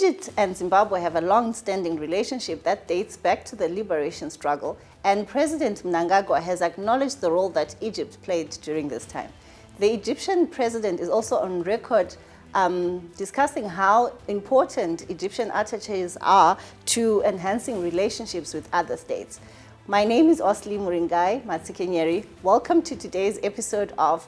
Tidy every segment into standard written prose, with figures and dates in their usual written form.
Egypt and Zimbabwe have a long-standing relationship that dates back to the liberation struggle, and President Mnangagwa has acknowledged the role that Egypt played during this time. The Egyptian president is also on record discussing how important Egyptian attaches are to enhancing relationships with other states. My name is Osli Muringai Matsikenyeri. Welcome to today's episode of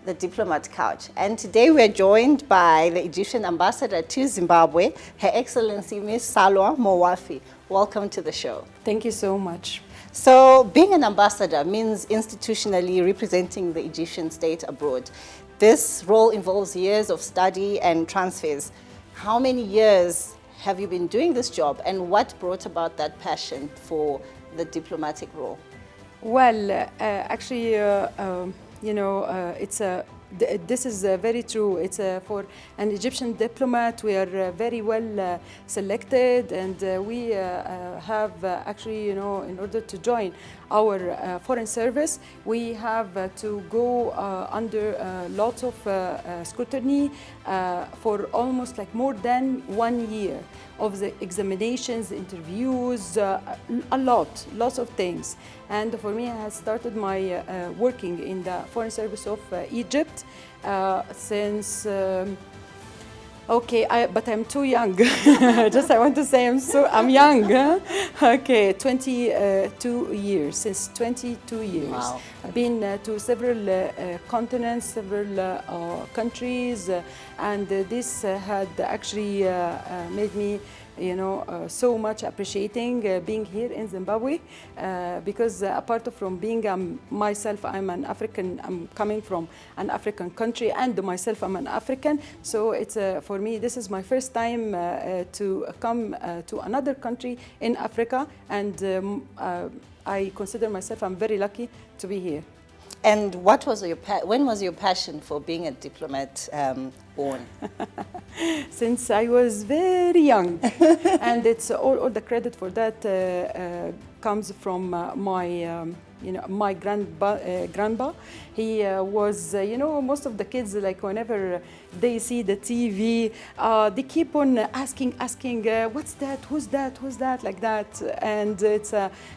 the Diplomat Couch. And today we're joined by the Egyptian ambassador to Zimbabwe, Her Excellency Ms. SALWA MOWAFI. Welcome to the show. Thank you so much. So being an ambassador means institutionally representing the Egyptian state abroad. This role involves years of study and transfers. How many years have you been doing this job, and what brought about that passion for the diplomatic role? Well, actually, this is very true. It's for an Egyptian diplomat. We are very well selected, and we have actually, in order to join our foreign service, we have to go under lots of scrutiny for almost like more than 1 year of the examinations, interviews, lots of things. And for me, I had started my working in the Foreign Service of Egypt since, but I'm too young. Just I want to say I'm young. Okay, 22 years, since 22 years. Wow. I've been to several continents, several countries, and this had actually made me so much appreciating being here in Zimbabwe, because apart from being myself, I'm coming from an African country, and myself, I'm an African. So it's for me, this is my first time to come to another country in Africa, and I consider myself, I'm very lucky to be here. And what was when was your passion for being a diplomat born? Since I was very young, and it's all the credit for that comes from my grandpa. He was, most of the kids, like whenever they see the TV, they keep on asking, what's that, who's that, like that. And it's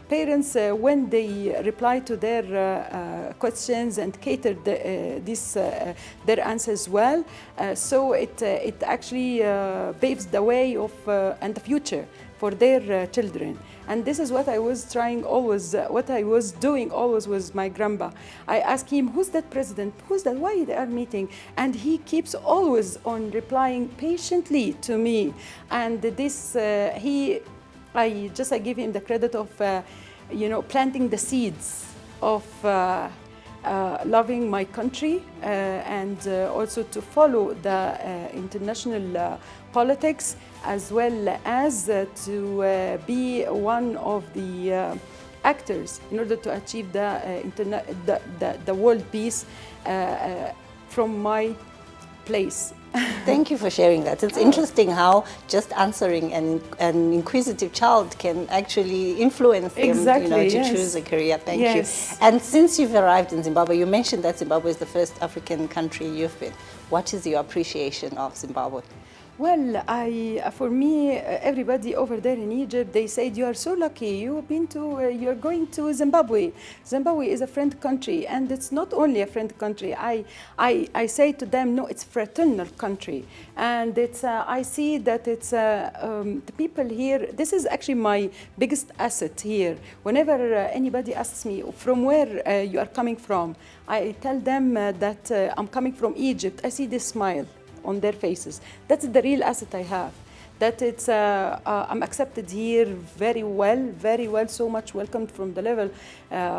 parents, when they reply to their questions and cater their answers well, so it actually paves the way of and the future for their children. And this is what I was trying always, what I was doing always with my grandpa. I ask him, who's that president? Who's that? Why they are meeting? And he keeps always on replying patiently to me. And this, I give him the credit of, planting the seeds of loving my country, and also to follow the international politics, as well as to be one of the actors in order to achieve the world peace from my place. Thank you for sharing that. It's interesting how just answering an inquisitive child can actually influence them to choose a career. Thank you. And since you've arrived in Zimbabwe, you mentioned that Zimbabwe is the first African country you've been. What is your appreciation of Zimbabwe? Well, for me, everybody over there in Egypt, they said, you are so lucky, you're going to Zimbabwe. Zimbabwe is a friend country, and it's not only a friend country. I say to them, no, it's fraternal country. And it's, I see that it's, the people here, this is actually my biggest asset here. Whenever anybody asks me from where you are coming from, I tell them that I'm coming from Egypt. I see this smile on their faces. That's the real asset I have. That it's, I'm accepted here very well, so much welcomed from the level,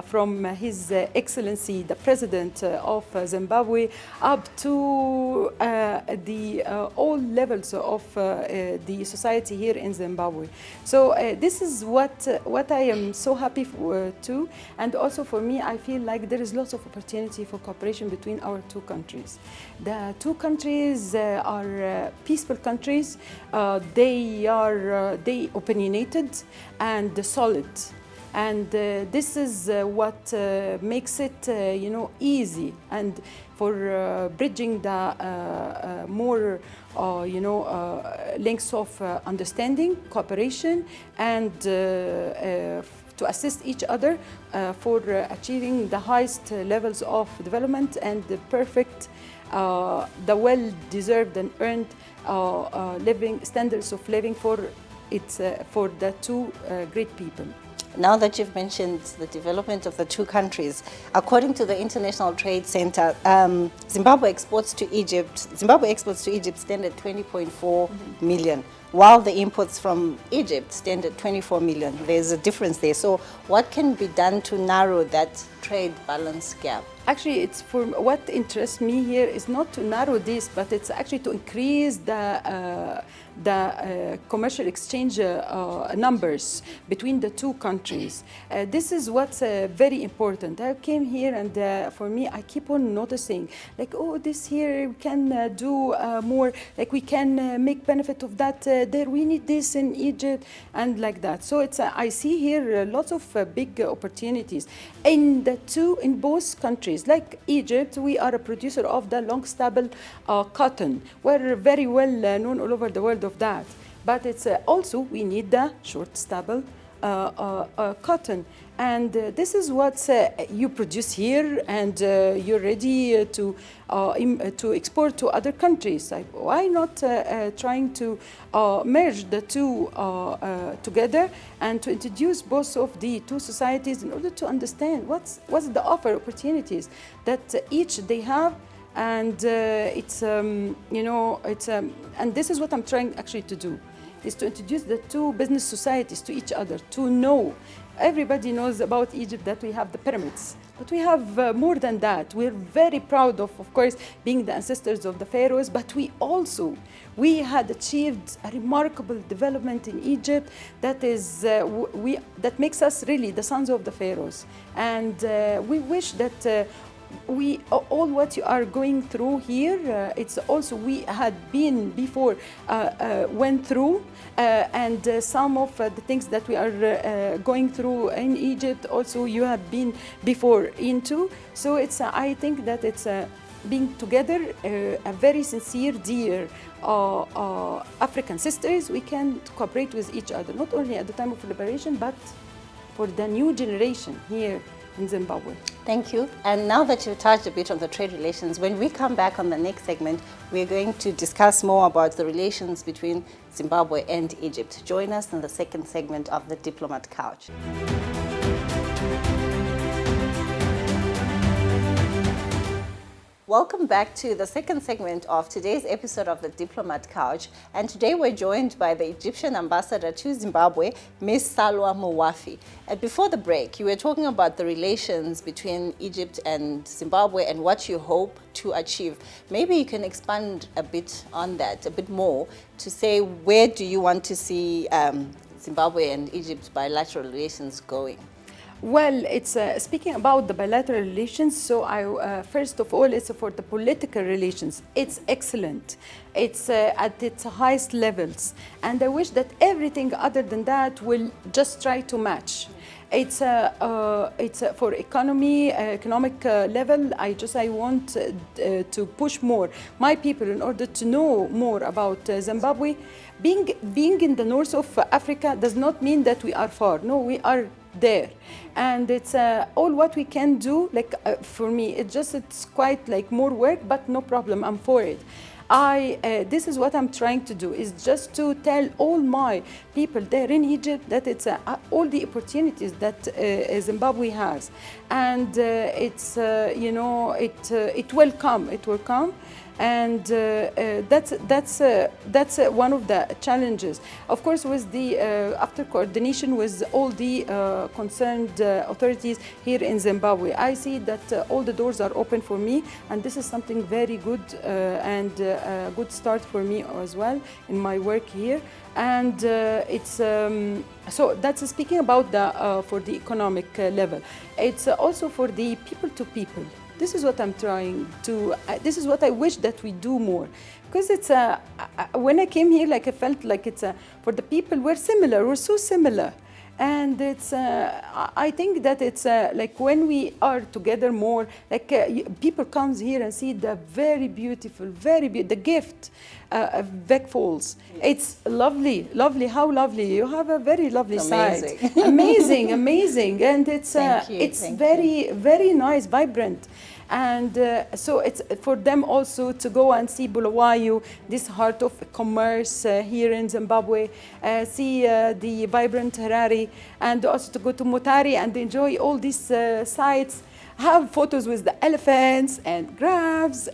from His Excellency, the President of Zimbabwe, up to all levels of the society here in Zimbabwe. So this is what I am so happy for, too. And also for me, I feel like there is lots of opportunity for cooperation between our two countries. The two countries are peaceful countries. They opinionated and solid. And this is what makes it, easy, and for bridging the more, links of understanding, cooperation, and to assist each other for achieving the highest levels of development and the perfect, the well-deserved and earned living standards of living for the two great people. Now that you've mentioned the development of the two countries, according to the International Trade Center, Zimbabwe exports to Egypt stand at 20.4 million, while the imports from Egypt stand at 24 million. There's a difference there. So what can be done to narrow that trade balance gap? Actually, it's for what interests me here is not to narrow this, but it's actually to increase the commercial exchange numbers between the two countries. This is what's very important. I came here and for me, I keep on noticing, like, oh, this here we can do more, like we can make benefit of that. There we need this in Egypt and like that. So it's I see here lots of big opportunities in both countries. Like Egypt, we are a producer of the long stable cotton. We're very well known all over the world of that. But it's also we need the short stable cotton. And this is what you produce here, and you're ready to export to other countries. Like, why not trying to merge the two together and to introduce both of the two societies in order to understand what's the offer opportunities that each they have. And and this is what I'm trying actually to do, is to introduce the two business societies to each other, to know. Everybody knows about Egypt that we have the pyramids, but we have more than that. We're very proud of course, being the ancestors of the pharaohs, but we had achieved a remarkable development in Egypt that is that makes us really the sons of the pharaohs. And we wish that all what you are going through here, it's also we had been before went through, and some of the things that we are going through in Egypt also you have been before into. So it's I think that it's being together, a very sincere, dear African sisters. We can cooperate with each other, not only at the time of liberation, but for the new generation here in Zimbabwe. Thank you. And now that you've touched a bit on the trade relations, when we come back on the next segment, we're going to discuss more about the relations between Zimbabwe and Egypt. Join us in the second segment of the Diplomat Couch. Welcome back to the second segment of today's episode of the Diplomat Couch. And today we're joined by the Egyptian ambassador to Zimbabwe, Ms. SALWA MOWAFI. And before the break, you were talking about the relations between Egypt and Zimbabwe and what you hope to achieve. Maybe you can expand a bit on that, a bit more, to say where do you want to see Zimbabwe and Egypt bilateral relations going? Well, it's speaking about the bilateral relations. So first of all, it's for the political relations. It's excellent. It's at its highest levels. And I wish that everything other than that will just try to match. It's for economic level. I want to push more my people in order to know more about Zimbabwe. Being in the north of Africa does not mean that we are far. No, we are there, and it's all what we can do. Like for me, it's quite like more work, but no problem. I'm for it. This is what I'm trying to do, is just to tell all my people there in Egypt that it's all the opportunities that Zimbabwe has, and it will come. It will come. And that's one of the challenges. Of course, with the after coordination with all the concerned authorities here in Zimbabwe, I see that all the doors are open for me, and this is something very good and a good start for me as well in my work here. And so that's speaking about for the economic level. It's also for the people to people. This is what I'm trying to, this is what I wish that we do more. Because it's, when I came here, like I felt like it's, for the people, we're similar, we're so similar. And it's, I think that it's like when we are together more, like people comes here and see the very beautiful, the gift of Vec Falls. It's lovely, lovely, how lovely. You have a very lovely Amazing. site. Amazing, amazing. And it's, Thank very, very nice, vibrant. And so it's for them also to go and see Bulawayo, this heart of commerce here in Zimbabwe, see the vibrant Harare, and also to go to Mutare and enjoy all these sites, have photos with the elephants and giraffes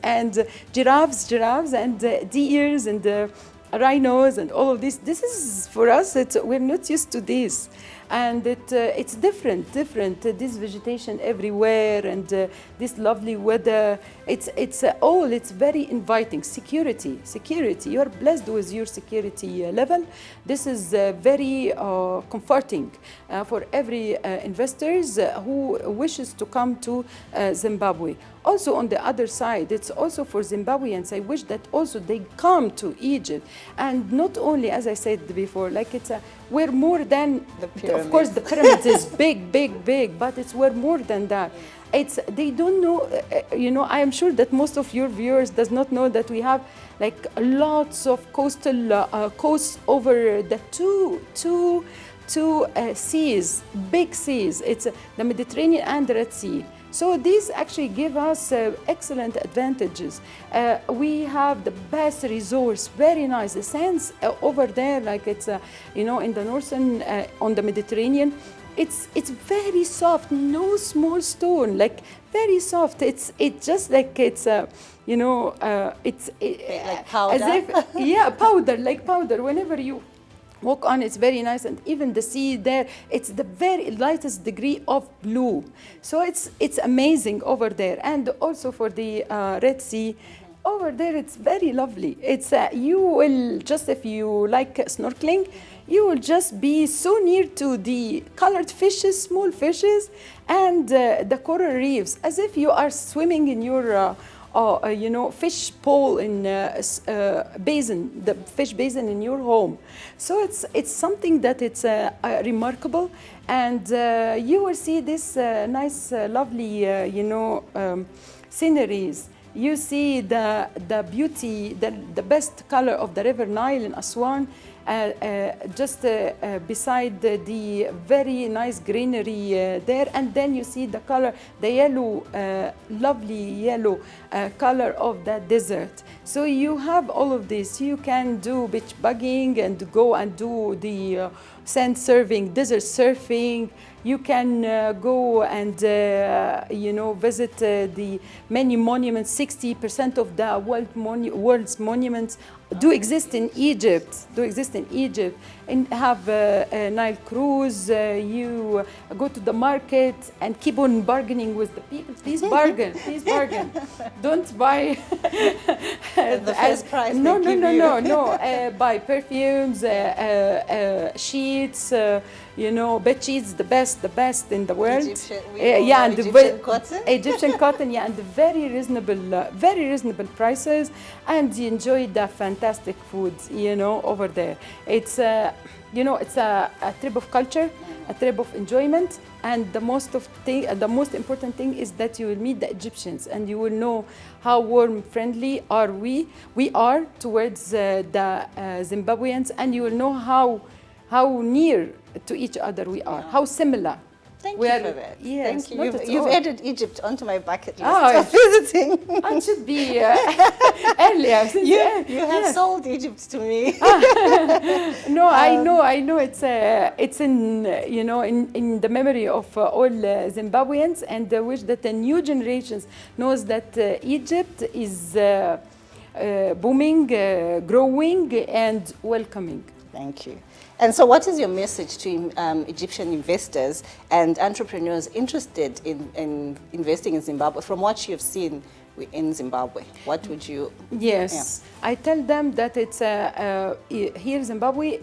and deers and rhinos and all of this. This is, for us, we're not used to this. And it's different, this vegetation everywhere and this lovely weather. It's very inviting. Security. You are blessed with your security level. This is very comforting for every investors who wishes to come to Zimbabwe. Also on the other side, it's also for Zimbabweans, I wish that also they come to Egypt. And not only, as I said before, like we're more than, of course the pyramids is big, but we're more than that. They don't know, I am sure that most of your viewers does not know that we have like lots of coastal coasts over the two seas, big seas. It's the Mediterranean and the Red Sea. So these actually give us excellent advantages. We have the best resource, very nice. The sands over there, like it's in the northern on the Mediterranean, it's very soft, no small stone, like very soft. It's just like it's like powder. as if powder, like powder. Whenever you walk on, it's very nice, and even the sea there, it's the very lightest degree of blue. So it's amazing over there. And also for the Red Sea, over there it's very lovely. It's you will just, if you like snorkeling, you will just be so near to the colored fishes, small fishes, and the coral reefs, as if you are swimming in your fish pool in basin, the fish basin in your home. So it's something that it's remarkable, and you will see this nice, lovely, sceneries. You see the beauty, the best color of the River Nile in Aswan, just beside the very nice greenery there, and then you see the color, the yellow, lovely yellow color of the desert. So you have all of this. You can do beach bugging and go and do the sand surfing, desert surfing. You can go and visit the many monuments. 60% of the world's monuments do exist in Egypt. And have a Nile cruise. You go to the market and keep on bargaining with the people. Please bargain. Don't buy the first price. No. Buy perfumes, sheets. Bed sheets, the best in the world. Egyptian cotton. Egyptian cotton, yeah, and very reasonable prices, and you enjoy the fantastic food, over there. It's it's a trip of culture, a trip of enjoyment, and the most important thing is that you will meet the Egyptians, and you will know how warm, friendly we are towards the Zimbabweans, and you will know how near to each other we are, how similar. Thank you for that. Yes, thank you. You've added Egypt onto my bucket list of visiting. I should be earlier. You have sold Egypt to me. No, I know. It's in in the memory of all Zimbabweans, and I wish that the new generations knows that Egypt is booming, growing, and welcoming. Thank you. And so what is your message to Egyptian investors and entrepreneurs interested in investing in Zimbabwe? From what you've seen in Zimbabwe, what would you... Yes, I tell them that it's here in Zimbabwe,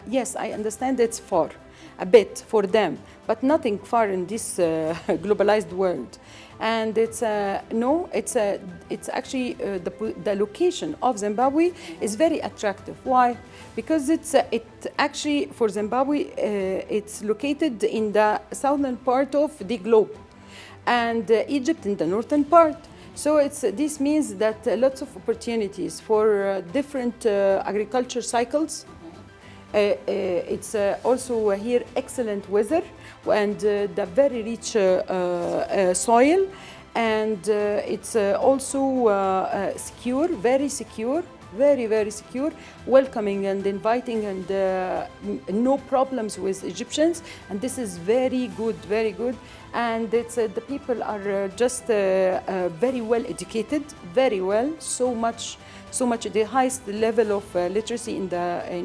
yes, I understand it's far. a bit for them, but nothing far in this globalized world. And it's actually the location of Zimbabwe is very attractive. Why? Because it actually for Zimbabwe it's located in the southern part of the globe, and Egypt in the northern part. So this means that lots of opportunities for different agriculture cycles. It's also here excellent weather and the very rich soil, and it's also secure, very secure, very secure, welcoming and inviting, and no problems with Egyptians, and this is very good, very good. And it's the people are just very well educated, very well, so much the highest level of literacy in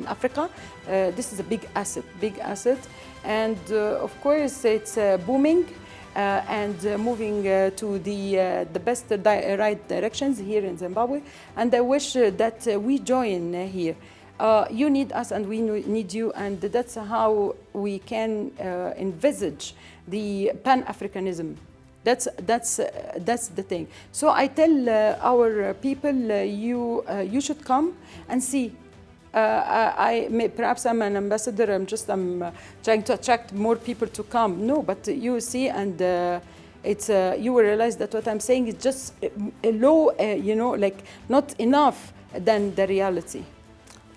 Africa. This is a big asset, and of course it's booming and moving to the best right directions here in Zimbabwe. And I wish that we join here. You need us and we need you, and that's how we can envisage the Pan-Africanism. That's the thing. So I tell our people, you should come and see. Perhaps I'm an ambassador. I'm trying to attract more people to come. No, but you see, and you will realize that what I'm saying is just low, like not enough than the reality.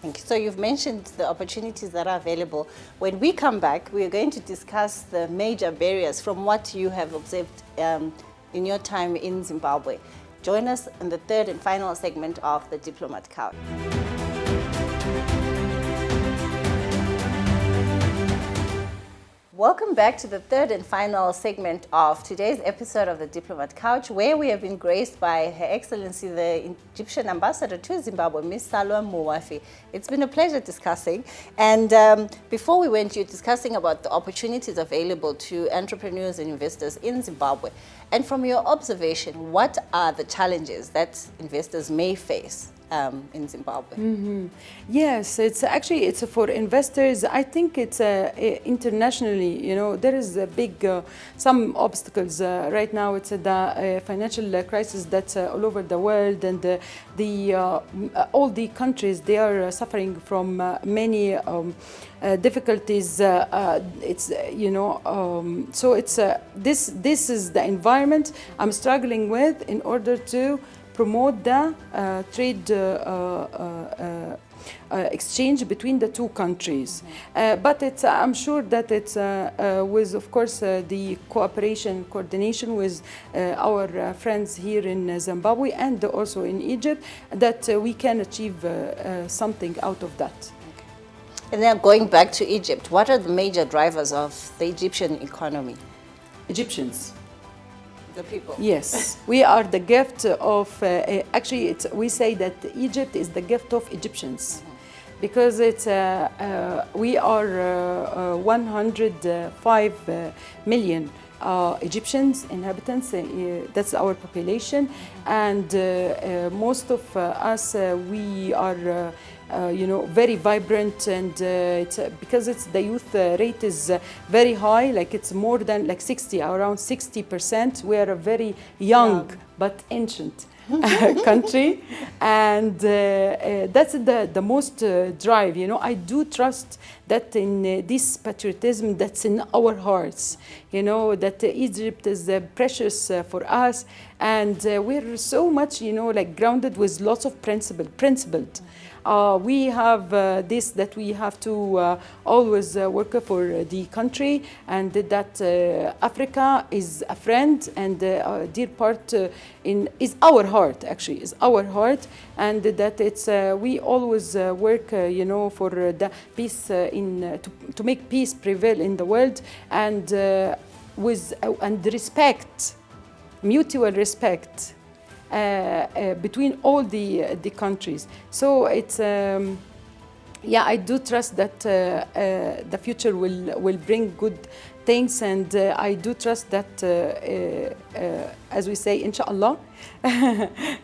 Thank you. So you've mentioned the opportunities that are available. When we come back, we are going to discuss the major barriers from what you have observed in your time in Zimbabwe. Join us in the third and final segment of the Diplomat Couch. Welcome back to the third and final segment of today's episode of the Diplomat Couch, where we have been graced by Her Excellency, the Egyptian Ambassador to Zimbabwe, Ms. SALWA MOWAFI. It's been a pleasure discussing. And before we went, you were discussing about the opportunities available to entrepreneurs and investors in Zimbabwe. And from your observation, what are the challenges that investors may face in Zimbabwe? Mm-hmm. Yes, it's for investors. I think it's internationally, there is a big, some obstacles right now. It's the financial crisis that's all over the world, and all the countries, they are suffering from many difficulties. So it's this is the environment I'm struggling with in order to promote the trade exchange between the two countries. But I'm sure that it's with, of course, the coordination with our friends here in Zimbabwe and also in Egypt, that we can achieve something out of that. And then going back to Egypt, what are the major drivers of the Egyptian economy? Egyptians. The people. Yes, we are the gift of, we say that Egypt is the gift of Egyptians, because we are 105 million Egyptians, inhabitants, that's our population, and most of us, we are very vibrant, and because the youth rate is very high, like it's more than like 60, around 60%. We are a very young but ancient country, and that's the most drive. I do trust that in this patriotism that's in our hearts, that Egypt is precious for us, and we're so much, like grounded with lots of principled. We have this, that we have to always work for the country, and that Africa is a friend and a dear part is our heart, actually, is our heart, and that it's we always work, for the peace to make peace prevail in the world, and with respect, mutual respect. Between all the countries. So it's I do trust that the future will bring good things, and I do trust that as we say, inshallah,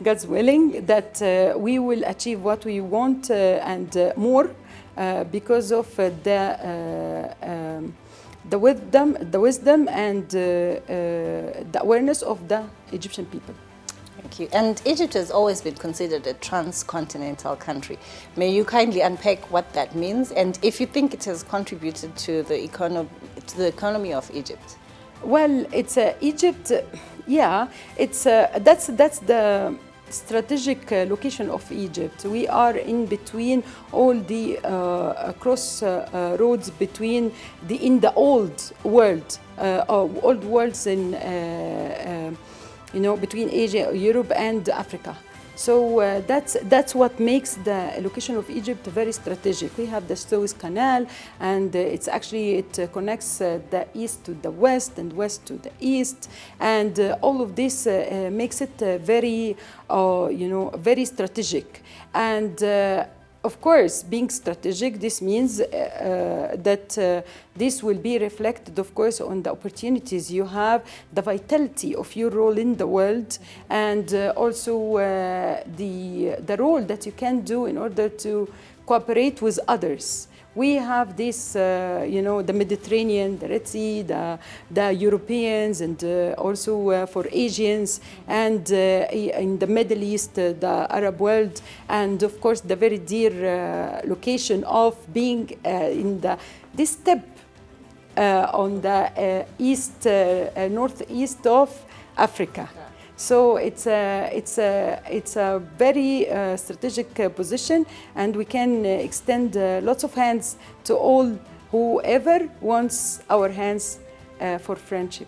God's willing, that we will achieve what we want and more because of the wisdom and the awareness of the Egyptian people. Thank you. And Egypt has always been considered a transcontinental country. May you kindly unpack what that means, and if you think it has contributed to the economy of Egypt? Well, it's Egypt. Yeah, it's that's the strategic location of Egypt. We are in between all the cross roads between in the old world, old worlds in between Asia, Europe, and Africa. So that's what makes the location of Egypt very strategic. We have the Suez Canal, and it connects the east to the west and west to the east, and all of this makes it very, very strategic. And of course, being strategic, this means that this will be reflected, of course, on the opportunities you have, the vitality of your role in the world, and also the role that you can do in order to cooperate with others. We have this, the Mediterranean, the Red Sea, the Europeans, and also for Asians, and in the Middle East, the Arab world, and of course the very dear location of being in this step on the northeast of Africa. So it's a very strategic position, and we can extend lots of hands to all whoever wants our hands for friendship.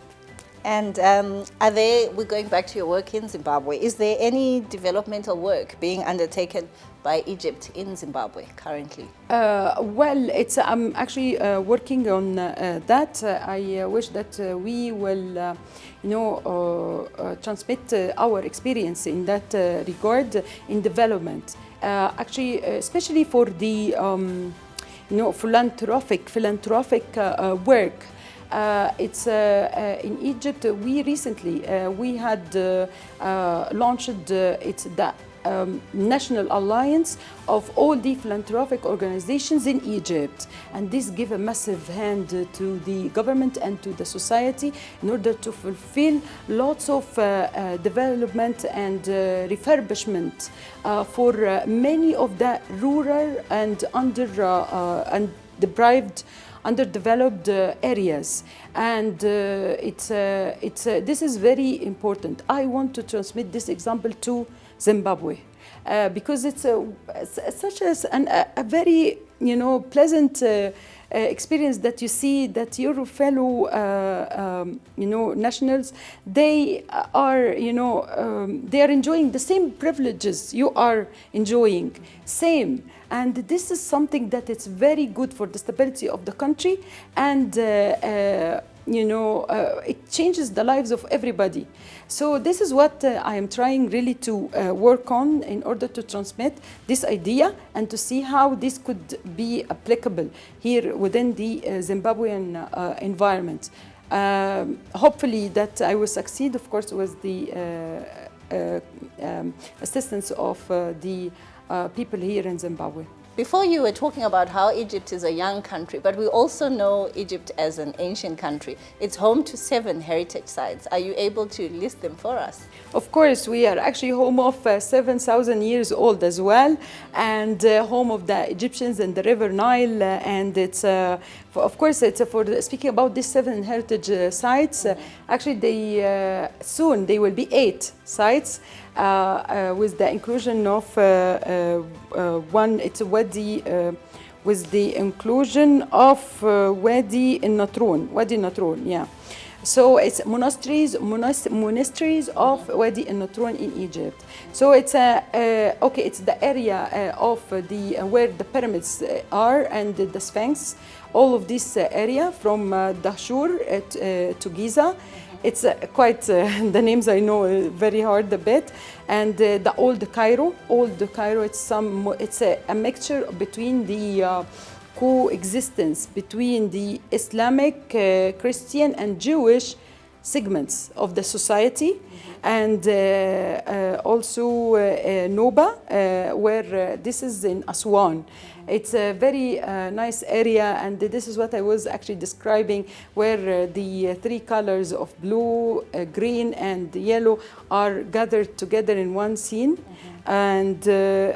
And we're going back to your work in Zimbabwe, is there any developmental work being undertaken by Egypt in Zimbabwe currently? Well, I'm actually working on that. I wish that we will, transmit our experience in that regard in development. Actually, especially for the, philanthropic work. It's in Egypt. We recently we had launched the National Alliance of all the philanthropic organizations in Egypt, and this gives a massive hand to the government and to the society in order to fulfill lots of development and refurbishment for many of the rural and underdeveloped areas, and this is very important. I want to transmit this example to Zimbabwe because it's such as a very pleasant experience that you see that your fellow nationals, they are they are enjoying the same privileges you are enjoying, same. And this is something that it's very good for the stability of the country, and it changes the lives of everybody. So this is what I am trying really to work on in order to transmit this idea and to see how this could be applicable here within the Zimbabwean environment. Hopefully that I will succeed, of course, with the assistance of the people here in Zimbabwe. Before you were talking about how Egypt is a young country, but we also know Egypt as an ancient country. It's home to 7 heritage sites. Are you able to list them for us? Of course, we are actually home of 7,000 years old as well, and home of the Egyptians and the River Nile. And it's, of course, it's for speaking about these 7 heritage sites. Actually, soon they will be 8 sites. With the inclusion of one, it's a Wadi, with the inclusion of Wadi Natron, yeah. So it's monasteries of Wadi Natron in Egypt. So it's it's the area of where the pyramids are and the Sphinx. All of this area from Dahshur to Giza. It's quite, the names I know very hard a bit. And the Old Cairo, it's a mixture between the coexistence between the Islamic, Christian and Jewish segments of the society, and also Noba, where this is in Aswan. It's a very nice area, and this is what I was actually describing, where the three colors of blue, green, and yellow are gathered together in one scene. And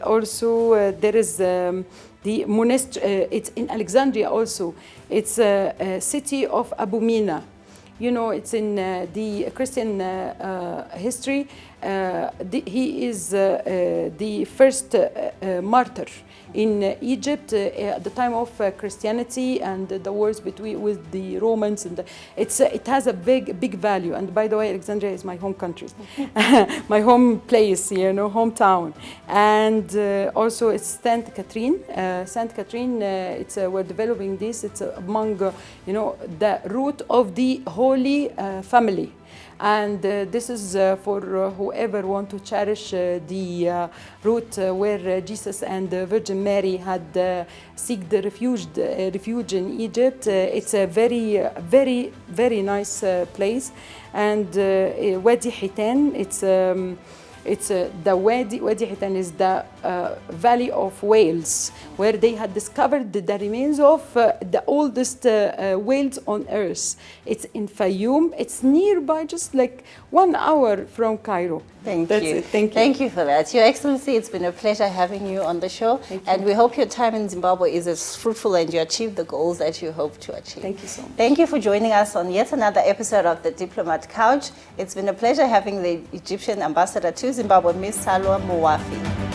also there is the monastery, it's in Alexandria also. It's a city of Abu Mina. You know, it's in the Christian history. He is the first martyr in Egypt at the time of Christianity and the wars with the Romans, and it has a big value. And by the way, Alexandria is my home country, my home place, you know, hometown. And also it's Saint Catherine. Saint Catherine, we're developing this. It's among you know, the root of the Holy Family. And this is for whoever want to cherish the route where Jesus and the Virgin Mary had seek the refuge in Egypt. It's a very nice place. And Wadi Hitan, it's the Wadi Hitan is the Valley of Whales, where they had discovered the remains of the oldest whales on Earth. It's in Fayoum. It's nearby, just like 1 hour from Cairo. Thank you. Thank you for that. Your Excellency, it's been a pleasure having you on the show. And we hope your time in Zimbabwe is as fruitful and you achieve the goals that you hope to achieve. Thank you so much. Thank you for joining us on yet another episode of the Diplomat Couch. It's been a pleasure having the Egyptian ambassador to Zimbabwe, Ms. SALWA MOWAFI.